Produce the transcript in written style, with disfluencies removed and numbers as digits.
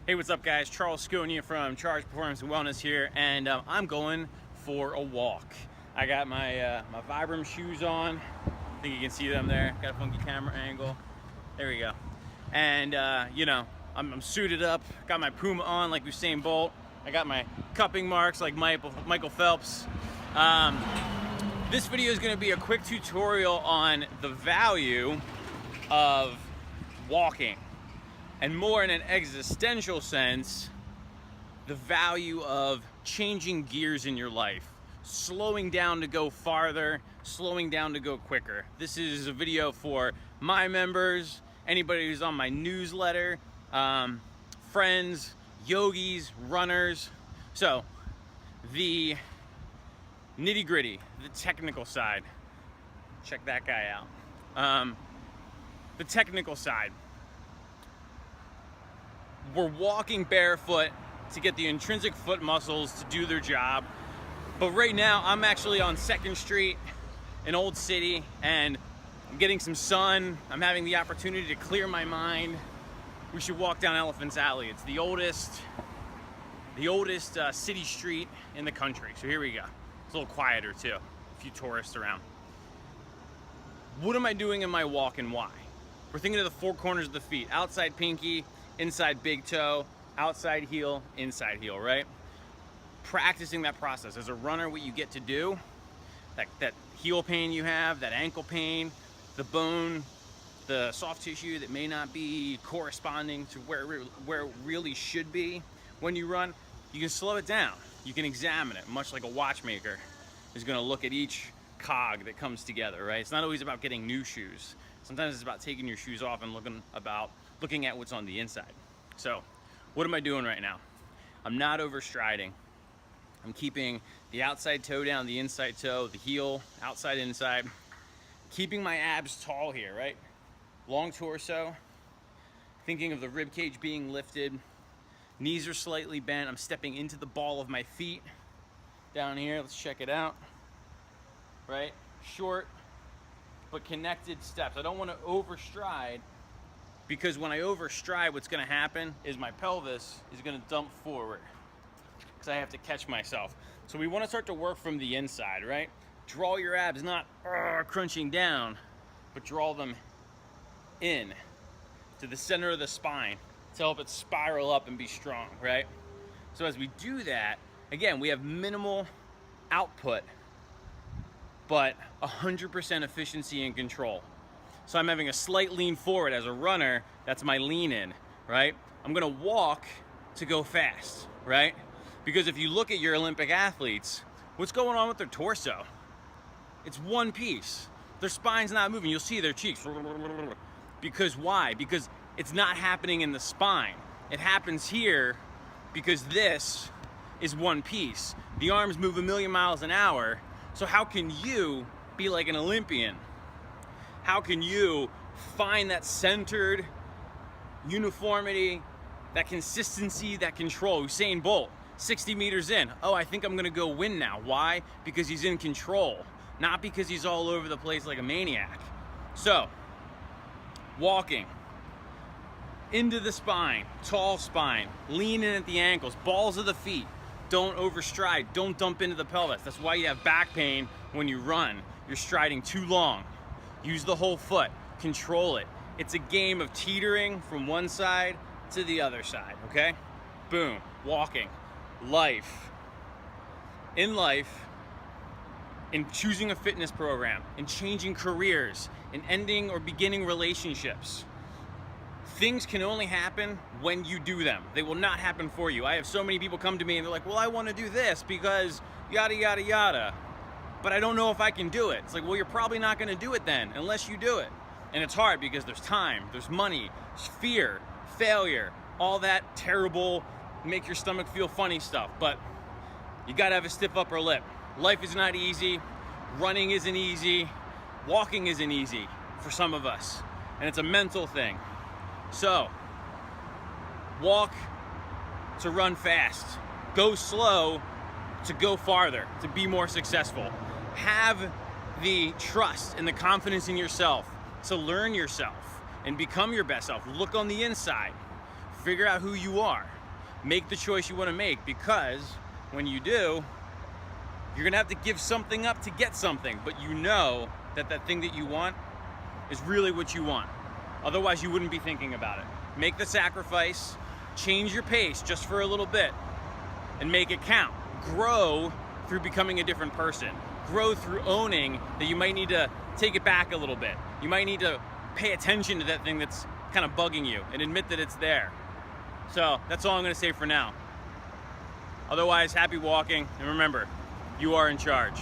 Hey, what's up guys? Charles Sconia from Charge Performance and Wellness here, and I'm going for a walk. I got my my Vibram shoes on. I think you can see them there. Got a funky camera angle. There we go. And you know, I'm suited up. Got my Puma on like Usain Bolt. I got my cupping marks like Michael Phelps. This video is going to be a quick tutorial on the value of walking. And more in an existential sense, the value of changing gears in your life, slowing down to go farther, slowing down to go quicker. This is a video for my members, anybody who's on my newsletter, friends, yogis, runners. So the nitty gritty, the technical side, check that guy out. The technical side. We're walking barefoot to get the intrinsic foot muscles to do their job. But right now I'm actually on 2nd Street in Old City and I'm getting some sun. I'm having the opportunity to clear my mind. We should walk down Elephant's Alley. It's the oldest city street in the country. So here we go. It's a little quieter too. A few tourists around. What am I doing in my walk and why? We're thinking of the 4 corners of the feet. Outside pinky, inside big toe, outside heel, inside heel, right? Practicing that process. As a runner, what you get to do, that heel pain you have, that ankle pain, the bone, the soft tissue that may not be corresponding to where it really should be when you run, you can slow it down. You can examine it, much like a watchmaker is gonna look at each cog that comes together, right? It's not always about getting new shoes. Sometimes it's about taking your shoes off and looking at what's on the inside. So what am I doing right now? I'm not overstriding. I'm keeping the outside toe down, the inside toe, the heel, outside, inside. Keeping my abs tall here, right? Long torso. Thinking of the rib cage being lifted. Knees are slightly bent. I'm stepping into the ball of my feet down here. Let's check it out. Right? Short but connected steps. I don't want to overstride, because when I overstride, what's going to happen is my pelvis is going to dump forward because I have to catch myself. So we want to start to work from the inside, right? Draw your abs, not crunching down, but draw them in to the center of the spine to help it spiral up and be strong, right? So as we do that, again, we have minimal output, but 100% efficiency and control. So I'm having a slight lean forward. As a runner, that's my lean in, right? I'm gonna walk to go fast, right? Because if you look at your Olympic athletes, what's going on with their torso? It's one piece. Their spine's not moving. You'll see their cheeks. Because why? Because it's not happening in the spine. It happens here because this is one piece. The arms move 1,000,000 miles an hour. So how can you be like an Olympian? How can you find that centered uniformity, that consistency, that control? Usain Bolt, 60 meters in. Oh, I think I'm gonna go win now. Why? Because he's in control, not because he's all over the place like a maniac. So, walking into the spine, tall spine, lean in at the ankles, balls of the feet. Don't overstride, don't dump into the pelvis. That's why you have back pain when you run. You're striding too long. Use the whole foot, control it. It's a game of teetering from one side to the other side, okay? Boom, walking. Life. In life, in choosing a fitness program, in changing careers, in ending or beginning relationships, things can only happen when you do them. They will not happen for you. I have so many people come to me and they're like, well, I want to do this because yada, yada, yada, but I don't know if I can do it. It's like, well, you're probably not going to do it then unless you do it. And it's hard because there's time, there's money, there's fear, failure, all that terrible, make your stomach feel funny stuff. But you got to have a stiff upper lip. Life is not easy. Running isn't easy. Walking isn't easy for some of us. And it's a mental thing. So, walk to run fast. Go slow to go farther, to be more successful. Have the trust and the confidence in yourself to learn yourself and become your best self. Look on the inside. Figure out who you are. Make the choice you want to make, because when you do, you're gonna have to give something up to get something, but you know that that thing that you want is really what you want. Otherwise, you wouldn't be thinking about it. Make the sacrifice, change your pace just for a little bit, and make it count. Grow through becoming a different person. Grow through owning that you might need to take it back a little bit. You might need to pay attention to that thing that's kind of bugging you and admit that it's there. So that's all I'm gonna say for now. Otherwise, happy walking, and remember, you are in charge.